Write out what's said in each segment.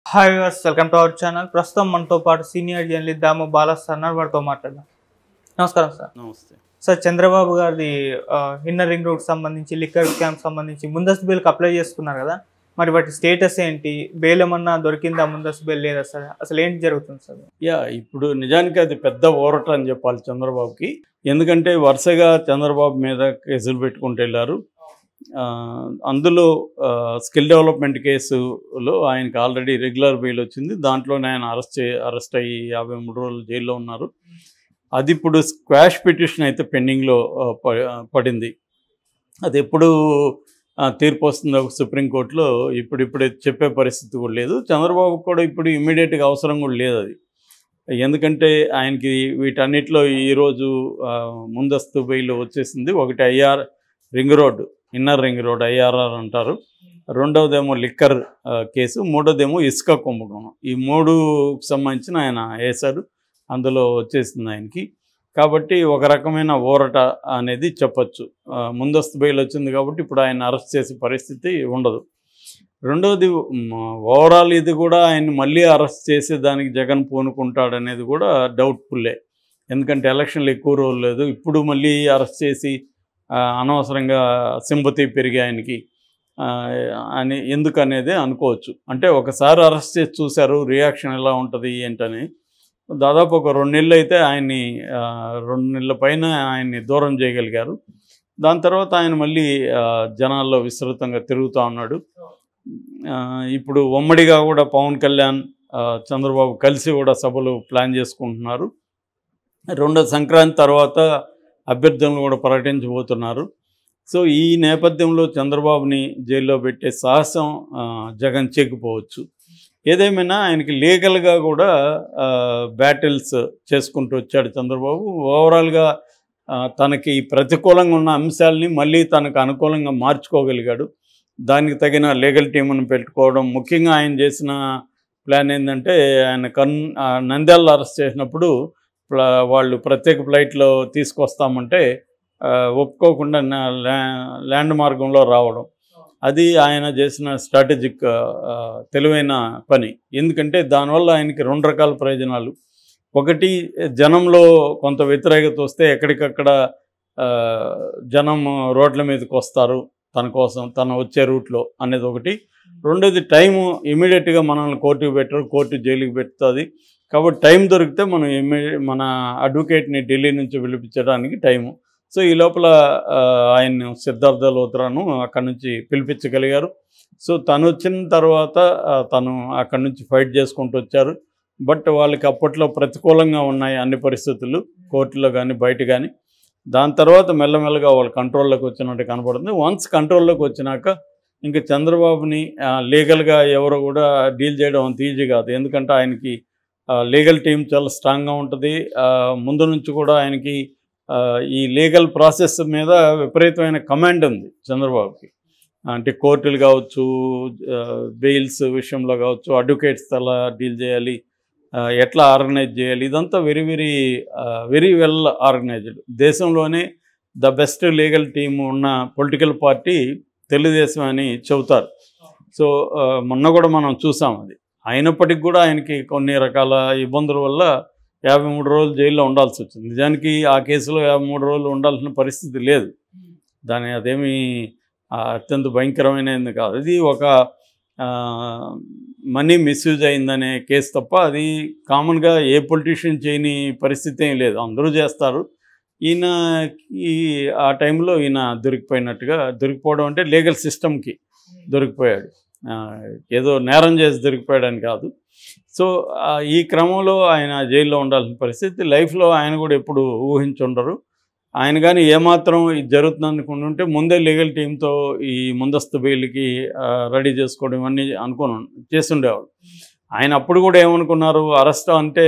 Hi viewers, welcome to our channel. ప్రస్తుతం మనతో పాటు సీనియర్ జర్నలిస్ట్ దాము బాలాస్ అన్నారు, వారితో మాట్లాడదాం. నమస్కారం సార్. నమస్తే సార్, చంద్రబాబు గారిది ఇన్నర్ రింగ్ రోడ్ సంబంధించి లిక్కర్ స్కామ్ సంబంధించి ముందస్తు బెయిల్కి అప్లై చేసుకున్నారు కదా, మరి వాటి స్టేటస్ ఏంటి? బెయిల్ ఏమన్నా దొరికిందా? ముందస్తు బెయిల్ లేదా సార్? అసలు ఏంటి జరుగుతుంది సార్? ఇప్పుడు నిజానికి అది పెద్ద ఊరట అని చెప్పాలి చంద్రబాబుకి. ఎందుకంటే వరుసగా చంద్రబాబు మీద కేసులు పెట్టుకుంటూ వెళ్ళారు. అందులో స్కిల్ డెవలప్మెంట్ కేసులో ఆయనకి ఆల్రెడీ రెగ్యులర్ బెయిల్ వచ్చింది. దాంట్లోనే ఆయన అరెస్ట్ అయ్యి 53 రోజులు జైల్లో ఉన్నారు. అది ఇప్పుడు స్క్వాష్ పిటిషన్ అయితే పెండింగ్లో పడింది. అది ఎప్పుడు తీర్పు వస్తుందో సుప్రీంకోర్టులో ఇప్పుడే చెప్పే పరిస్థితి కూడా లేదు. చంద్రబాబు కూడా ఇప్పుడు ఇమ్మీడియట్గా అవసరం కూడా లేదు అది. ఎందుకంటే ఆయనకి వీటన్నిటిలో ఈరోజు ముందస్తు బెయిల్ వచ్చేసింది. ఒకటి ring road, inner ring road IRR అంటారు. రెండవదేమో లిక్కర్ కేసు, మూడోదేమో ఇసుక కుంభకోణం. ఈ మూడుకు సంబంధించిన ఆయన వేశారు. అందులో వచ్చేసింది ఆయనకి. కాబట్టి ఒక రకమైన ఊరట అనేది చెప్పచ్చు. ముందస్తు బెయిల్ వచ్చింది కాబట్టి ఇప్పుడు ఆయన అరెస్ట్ చేసే పరిస్థితి ఉండదు. రెండవది, ఓవరాల్ ఇది కూడా ఆయన మళ్ళీ అరెస్ట్ చేసే దానికి జగన్ పూనుకుంటాడనేది కూడా డౌట్ఫుల్లే. ఎందుకంటే ఎలక్షన్లు ఎక్కువ రోజులు లేదు. ఇప్పుడు మళ్ళీ అరెస్ట్ చేసి అనవసరంగా సింపతి పెరిగి ఆయనకి అని ఎందుకు అనేది అనుకోవచ్చు. అంటే ఒకసారి అరెస్ట్ చేసి చూశారు, రియాక్షన్ ఎలా ఉంటుంది ఏంటని. దాదాపు ఒక 2 నెలలు అయితే ఆయన్ని 2 నెలల పైన ఆయన్ని దూరం చేయగలిగారు. దాని తర్వాత ఆయన మళ్ళీ జనాల్లో విస్తృతంగా తిరుగుతూ ఉన్నాడు. ఇప్పుడు ఉమ్మడిగా కూడా పవన్ కళ్యాణ్, చంద్రబాబు కలిసి కూడా సభలు ప్లాన్ చేసుకుంటున్నారు. రెండో సంక్రాంతి తర్వాత అభ్యర్థులను కూడా ప్రకటించబోతున్నారు. సో ఈ నేపథ్యంలో చంద్రబాబుని జైల్లో పెట్టే సాహసం జగన్ చేయకపోవచ్చు. ఏదేమైనా ఆయనకి లీగల్గా కూడా బ్యాటిల్స్ చేసుకుంటూ వచ్చాడు చంద్రబాబు. ఓవరాల్గా తనకి ప్రతికూలంగా ఉన్న అంశాలని మళ్ళీ తనకు అనుకూలంగా మార్చుకోగలిగాడు. దానికి తగిన లీగల్ టీమును పెట్టుకోవడం. ముఖ్యంగా ఆయన చేసిన ప్లాన్ ఏంటంటే, ఆయన నంద్యాలలో అరెస్ట్ చేసినప్పుడు వాళ్ళు ప్రత్యేక ఫ్లైట్లో తీసుకొస్తామంటే ఒప్పుకోకుండా ల్యాండ్ మార్గంలో రావడం. అది ఆయన చేసిన స్ట్రాటజిక్ తెలివైన పని. ఎందుకంటే దానివల్ల ఆయనకి 2 రకాల ప్రయోజనాలు. ఒకటి, జనంలో కొంత వ్యతిరేకత వస్తే ఎక్కడికక్కడ జనం రోడ్ల మీదకి వస్తారు తన కోసం, తన వచ్చే రూట్లో అనేది ఒకటి. రెండోది, టైము ఇమీడియట్గా మనల్ని కోర్టుకు పెట్టరు, కోర్టు జైలుకి పెడుతుంది. కాబట్టి టైం దొరికితే మనం మన అడ్వకేట్ని ఢిల్లీ నుంచి పిలిపించడానికి టైము. సో ఈ లోపల ఆయన్ని సిద్ధార్థ లోత్రాను అక్కడి నుంచి పిలిపించగలిగారు. సో తను వచ్చిన తర్వాత తను అక్కడి నుంచి ఫైట్ చేసుకుంటూ వచ్చారు. బట్ వాళ్ళకి అప్పట్లో ప్రతికూలంగా ఉన్నాయి అన్ని పరిస్థితులు, కోర్టులో కానీ బయట కానీ. దాని తర్వాత మెల్లమెల్లగా వాళ్ళ కంట్రోల్లోకి వచ్చినట్టు కనపడుతుంది. వన్స్ కంట్రోల్లోకి వచ్చినాక ఇంకా చంద్రబాబుని లీగల్గా ఎవరు కూడా డీల్ చేయడం అంత ఈజీ కాదు. ఎందుకంటే ఆయనకి లీగల్ టీం చాలా స్ట్రాంగ్గా ఉంటుంది. ముందు నుంచి కూడా ఆయనకి ఈ లీగల్ ప్రాసెస్ మీద విపరీతమైన కమాండ్ ఉంది చంద్రబాబుకి. అంటే కోర్టులు కావచ్చు, బెయిల్స్ విషయంలో కావచ్చు, అడ్వకేట్స్ ఎలా డీల్ చేయాలి, ఎట్లా ఆర్గనైజ్ చేయాలి, ఇదంతా వెరీ వెల్ ఆర్గనైజ్డ్. దేశంలోనే ద బెస్ట్ లీగల్ టీమ్ ఉన్న పొలిటికల్ పార్టీ తెలుగుదేశం అని చెబుతారు. సో మొన్న కూడా మనం చూసాం అది. అయినప్పటికీ కూడా ఆయనకి కొన్ని రకాల ఇబ్బందుల వల్ల 53 రోజులు జైల్లో ఉండాల్సి వచ్చింది. నిజానికి ఆ కేసులో 53 రోజులు ఉండాల్సిన పరిస్థితి లేదు. అదేమీ అత్యంత భయంకరమైనది కాదు. ఇది ఒక మనీ మిస్యూజ్ అయిందనే కేసు తప్ప అది కామన్గా ఏ పొలిటీషియన్ చేయని పరిస్థితి ఏం లేదు. అందరూ చేస్తారు. ఆ టైంలో ఈయన దొరికిపోవడం అంటే లీగల్ సిస్టమ్కి దొరికిపోయాడు. ఏదో నేరం చేసి దొరికిపోయాడని కాదు. సో ఈ క్రమంలో ఆయన జైల్లో ఉండాల్సిన పరిస్థితి. లైఫ్లో ఆయన కూడా ఎప్పుడు ఊహించుండరు. ఆయన కానీ ఏమాత్రం ఇది జరుగుతుంది అనుకుంటుంటే ముందే లీగల్ టీంతో ఈ ముందస్తు బెయిల్కి రెడీ చేసుకోవడం ఇవన్నీ చేస్తుండేవాడు. ఆయన అప్పుడు కూడా ఏమనుకున్నారు, అరెస్ట్ అంటే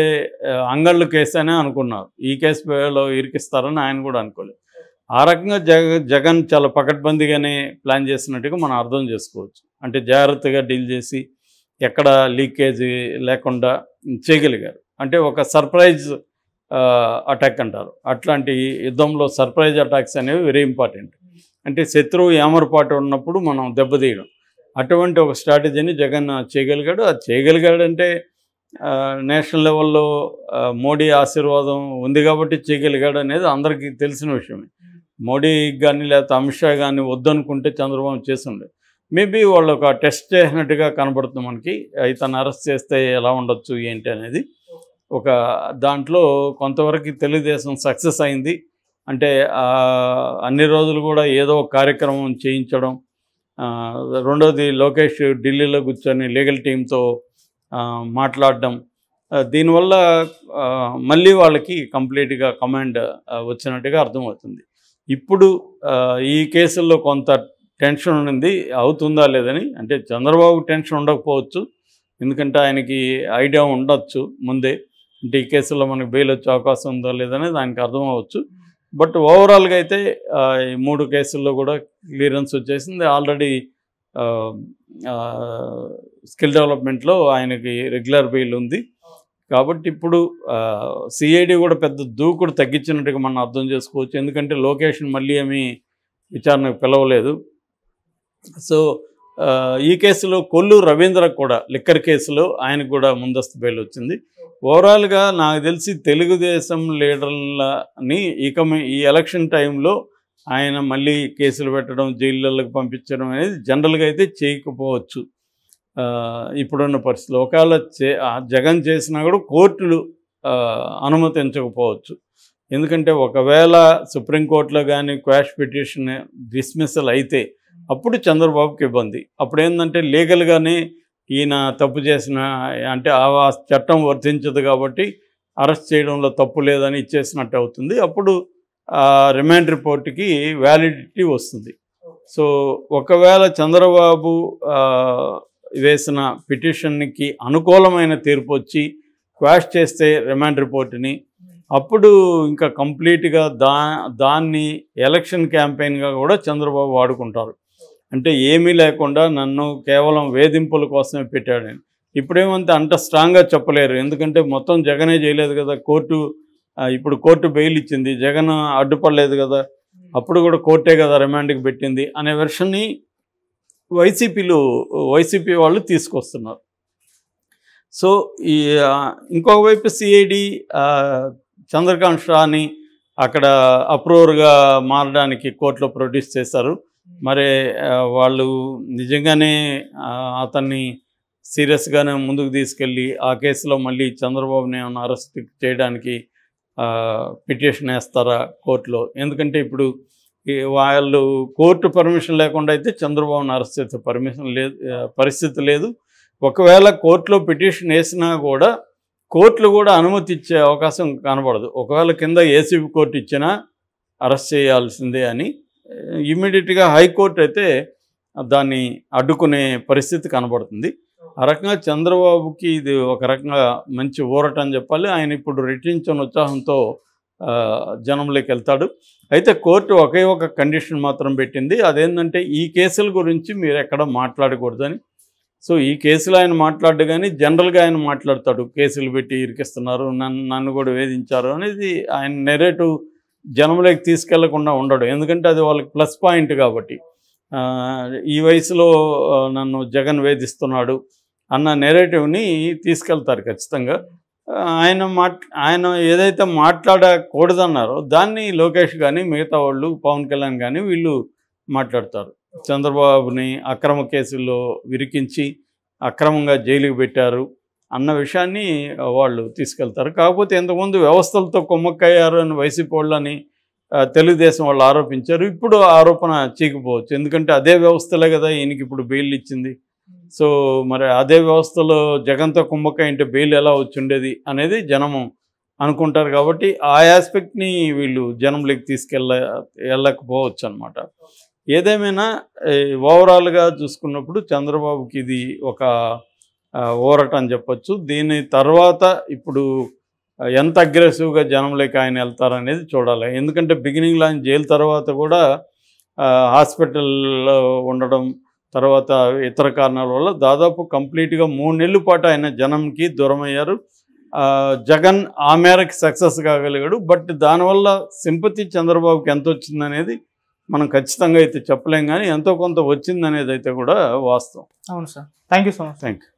అంగళ్ళు కేసు అనే అనుకున్నారు. ఈ కేసులో ఇరికిస్తారని ఆయన కూడా అనుకోలేదు. ఆ రకంగా జగన్ చాలా పకడ్బందీగానే ప్లాన్ చేసినట్టుగా మనం అర్థం చేసుకోవచ్చు. అంటే జాగ్రత్తగా డీల్ చేసి ఎక్కడ లీకేజీ లేకుండా చేయగలిగారు. అంటే ఒక సర్ప్రైజ్ అటాక్ అంటారు. అట్లాంటి యుద్ధంలో సర్ప్రైజ్ అటాక్స్ అనేవి వెరీ ఇంపార్టెంట్. అంటే శత్రువు ఏమరపాటు ఉన్నప్పుడు మనం దెబ్బతీయడం. అటువంటి ఒక స్ట్రాటజీని జగన్ చేయగలిగాడు. అది చేయగలిగాడంటే నేషనల్ లెవెల్లో మోడీ ఆశీర్వాదం ఉంది కాబట్టి చేయగలిగాడు అనేది అందరికీ తెలిసిన విషయమే. మోడీకి కానీ లేకపోతే అమిత్ షా కానీ వద్దనుకుంటే చంద్రబాబు చేస్తుండే. మేబీ వాళ్ళు ఒక టెస్ట్ చేసినట్టుగా కనబడుతుంది మనకి. ఇతను అరెస్ట్ చేస్తే ఎలా ఉండొచ్చు ఏంటి అనేది. ఒక దాంట్లో కొంతవరకు తెలుగుదేశం సక్సెస్ అయింది. అంటే అన్ని రోజులు కూడా ఏదో ఒక కార్యక్రమం చేయించడం. రెండోది లోకేష్ ఢిల్లీలో కూర్చొని లీగల్ టీంతో మాట్లాడడం. దీనివల్ల మళ్ళీ వాళ్ళకి కంప్లీట్గా కమాండ్ వచ్చినట్టుగా అర్థమవుతుంది. ఇప్పుడు ఈ కేసుల్లో కొంత టెన్షన్ ఉంది, అవుతుందా లేదని. అంటే చంద్రబాబు టెన్షన్ ఉండకపోవచ్చు, ఎందుకంటే ఆయనకి ఐడియా ఉండొచ్చు ముందే, అంటే ఈ కేసుల్లో మనకు బెయిల్ వచ్చే అవకాశం ఉందో లేదనేది ఆయనకు అర్థం అవ్వచ్చు. బట్ ఓవరాల్గా అయితే ఈ 3 కేసుల్లో కూడా క్లియరెన్స్ వచ్చేసింది. ఆల్రెడీ స్కిల్ డెవలప్మెంట్లో ఆయనకి రెగ్యులర్ బెయిల్ ఉంది. కాబట్టి ఇప్పుడు సిఐడి కూడా పెద్ద దూకుడు తగ్గించినట్టుగా మనం అర్థం చేసుకోవచ్చు. ఎందుకంటే లోకేష్ని మళ్ళీ ఏమీ విచారణకు పిలవలేదు. సో ఈ కేసులో కొల్లు రవీంద్రకు కూడా లిక్కర్ కేసులో ఆయనకు కూడా ముందస్తు బెయిల్ వచ్చింది. ఓవరాల్గా నాకు తెలిసి తెలుగుదేశం లీడర్లని ఈ ఎలక్షన్ టైంలో ఆయన మళ్ళీ కేసులు పెట్టడం, జైళ్ళకి పంపించడం అనేది జనరల్గా అయితే చేయకపోవచ్చు ఇప్పుడున్న పరిస్థితుల్లో. ఒకవేళ జగన్ చేసినా కూడా కోర్టులు అనుమతించకపోవచ్చు. ఎందుకంటే ఒకవేళ సుప్రీంకోర్టులో కానీ క్వాష్ పిటిషన్ డిస్మిసల్ అయితే అప్పుడు చంద్రబాబుకి ఇబ్బంది. అప్పుడు ఏంటంటే లీగల్గానే ఈయన తప్పు చేసిన, అంటే ఆ చట్టం వర్తించదు కాబట్టి అరెస్ట్ చేయడంలో తప్పు లేదని ఇచ్చేసినట్టు అవుతుంది. అప్పుడు రిమాండ్ రిపోర్ట్కి వ్యాలిడిటీ వస్తుంది. సో ఒకవేళ చంద్రబాబు వేసిన పిటిషన్కి అనుకూలమైన తీర్పు వచ్చి క్వాష్ చేస్తే రిమాండ్ రిపోర్ట్ని, అప్పుడు ఇంకా కంప్లీట్గా దాన్ని ఎలక్షన్ క్యాంపెయిన్గా కూడా చంద్రబాబు వాడుకుంటారు. అంటే ఏమీ లేకుండా నన్ను కేవలం వేధింపుల కోసమే పెట్టాడని. ఇప్పుడేమంటే అంత స్ట్రాంగ్గా చెప్పలేరు, ఎందుకంటే మొత్తం జగనే చేయలేదు కదా. ఇప్పుడు కోర్టు బెయిల్ ఇచ్చింది, జగన్ అడ్డుపడలేదు కదా, అప్పుడు కూడా కోర్టే కదా రిమాండ్కి పెట్టింది అనే వెర్షన్ని వైసీపీ వాళ్ళు తీసుకొస్తున్నారు. సో ఇంకొక వైపు సిఐడి చంద్రకాంత్ షాని అక్కడ అప్రూవర్గా మారడానికి కోర్టులో ప్రొడ్యూస్ చేశారు. మరి వాళ్ళు నిజంగానే అతన్ని సీరియస్గానే ముందుకు తీసుకెళ్ళి ఆ కేసులో మళ్ళీ చంద్రబాబుని ఏమైనా అరెస్ట్ చేయడానికి పిటిషన్ వేస్తారా కోర్టులో? ఎందుకంటే ఇప్పుడు వాళ్ళు కోర్టు పర్మిషన్ లేకుండా అయితే చంద్రబాబుని అరెస్ట్ చేసే పరిస్థితి లేదు. ఒకవేళ కోర్టులో పిటిషన్ వేసినా కూడా కోర్టులు కూడా అనుమతి ఇచ్చే అవకాశం కనబడదు. ఒకవేళ కింద ఏసీబీ కోర్టు ఇచ్చినా అరెస్ట్ చేయాల్సిందే అని ఇమ్మీడియట్గా హైకోర్టు అయితే దాన్ని అడ్డుకునే పరిస్థితి కనబడుతుంది. ఆ రకంగా చంద్రబాబుకి ఇది ఒక రకంగా మంచి ఊరట అని చెప్పాలి. ఆయన ఇప్పుడు రెట్టించిన ఉత్సాహంతో జనంలోకి వెళ్తాడు. అయితే కోర్టు ఒకే ఒక కండిషన్ మాత్రం పెట్టింది, అదేంటంటే ఈ కేసుల గురించి మీరు ఎక్కడ మాట్లాడకూడదని. సో ఈ కేసులో ఆయన మాట్లాడు కానీ జనరల్గా ఆయన మాట్లాడతాడు, కేసులు పెట్టి ఇరికిస్తున్నారు, నన్ను కూడా వేధించారు అనేది ఆయన నెరేటివ్ జనంలోకి తీసుకెళ్లకుండా ఉండడు. ఎందుకంటే అది వాళ్ళకి ప్లస్ పాయింట్ కాబట్టి. ఈ వయసులో నన్ను జగన్ వేధిస్తున్నాడు అన్న నెరేటివ్ని తీసుకెళ్తారు ఖచ్చితంగా. ఆయన ఏదైతే మాట్లాడకూడదన్నారో దాన్ని లోకేష్ కానీ మిగతా వాళ్ళు పవన్ కళ్యాణ్ కానీ వీళ్ళు మాట్లాడతారు. చంద్రబాబుని అక్రమ కేసుల్లో విరికించి అక్రమంగా జైలుకి పెట్టారు అన్న విషయాన్ని వాళ్ళు తీసుకెళ్తారు. కాకపోతే ఇంతకుముందు వ్యవస్థలతో కుమ్మక్కయ్యారు అని వైసీపీ వాళ్ళని తెలుగుదేశం వాళ్ళు ఆరోపించారు. ఇప్పుడు ఆరోపణ చేయకపోవచ్చు, ఎందుకంటే అదే వ్యవస్థలే కదా ఈయనకి ఇప్పుడు బెయిల్ ఇచ్చింది. సో మరి అదే వ్యవస్థలో జగన్తో కుమ్మక్కయ్య అంటే బెయిల్ ఎలా వచ్చి ఉండేది అనేది జనము అనుకుంటారు. కాబట్టి ఆ ఆస్పెక్ట్ని వీళ్ళు జనంలోకి వెళ్ళకపోవచ్చు అన్నమాట. ఏదేమైనా ఓవరాల్గా చూసుకున్నప్పుడు చంద్రబాబుకి ఇది ఒక ఊరట అని చెప్పచ్చు. దీని తర్వాత ఇప్పుడు ఎంత అగ్రెసివ్గా జనంలోకి ఆయన వెళ్తారనేది చూడాలి. ఎందుకంటే బిగినింగ్లో ఆయన జైలు తర్వాత కూడా హాస్పిటల్లో ఉండడం, తర్వాత ఇతర కారణాల వల్ల దాదాపు కంప్లీట్గా 3 నెలల పాటు ఆయన జనంకి దూరం అయ్యారు. జగన్ ఆ మేరకు సక్సెస్ కాగలిగాడు. బట్ దానివల్ల సింపతి చంద్రబాబుకి ఎంత వచ్చిందనేది మనం ఖచ్చితంగా అయితే చెప్పలేం, కానీ ఎంతో కొంత వచ్చిందనేది అయితే కూడా వాస్తవం. అవును sir. Thank you so much. Thank you.